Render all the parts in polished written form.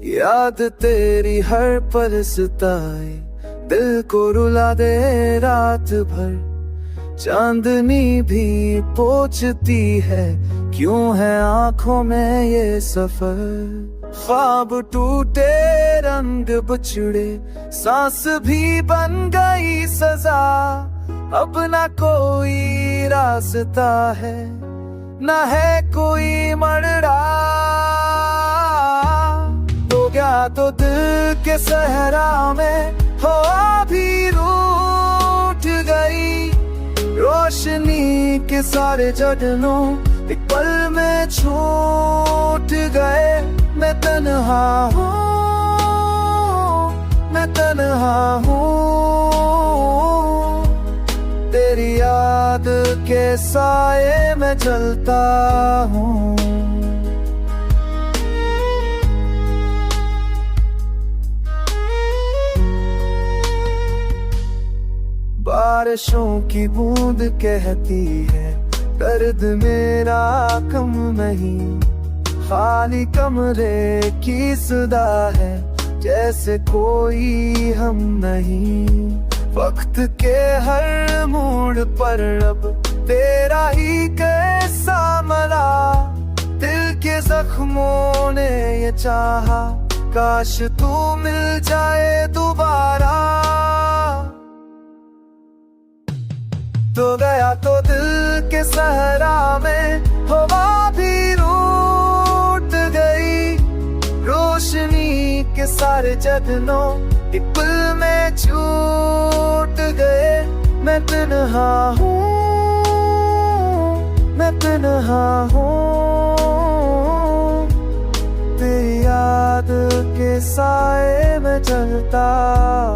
याद तेरी हर पल सताए, दिल को रुला दे रात भर। चांदनी भी पोंछती है, क्यों है आंखों में ये सफर। ख्वाब टूटे, रंग बिछड़े, सांस भी बन गई सजा। अब ना कोई रास्ता है, ना है कोई मरड़ा। तो गया तो दिल के सहरा में हवा भी रूठ गई। रोशनी के सारे जगनों एक पल में छूट गए। मैं तन्हा हूँ, मैं तन्हा हूँ, तेरी याद के साए में जलता हूँ। बारिशों की बूंद कहती है, दर्द मेरा कम नहीं। खाली कमरे की सदा है, जैसे कोई हम नहीं। वक्त के हर मोड़ पर अब तेरा ही कैसा मरा। दिल के जख्मों ने ये चाहा, काश तू मिल जाए दोबारा। तो गया तो दिल के सहरा में हवा भी रूठ गई। रोशनी के सारे जगनों एक पल में छूट गए। मैं तन्हा हूँ, मैं तन्हा हूँ, तेरी याद के साए में जलता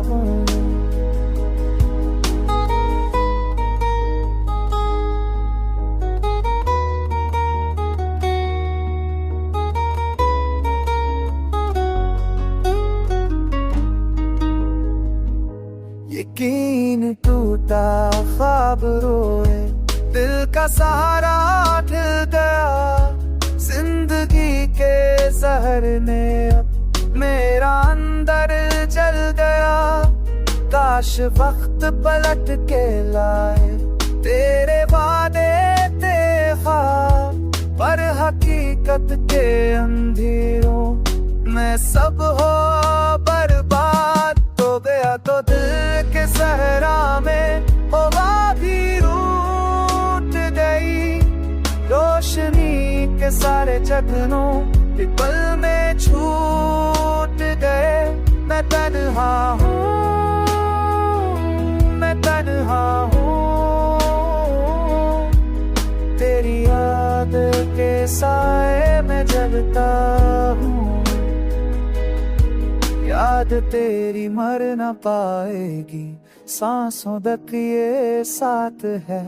हूँ। यकीन टूटा, ख्वाब रोए, दिल का सहारा ढल गया। जिंदगी के जहर ने अब मेरा अंदर जल गया। काश वक्त पलट के लाए तेरे वादे थे ख्वाब, पर हकीकत के अंधेरों में सब हो बर्बाद। तो गया तो दिल के सहरा में हवा भी रूठ गई। रोशनी के सारे जगनों एक पल में छूट गए। मैं तन्हा हूँ, मैं तन्हा हूँ, तेरी याद के साए में जलता हूँ। याद तेरी मर न पाएगी, सांसों तक ये साथ है।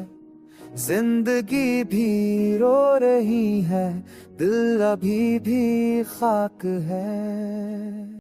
जिंदगी भी रो रही है, दिल अभी भी खाक है।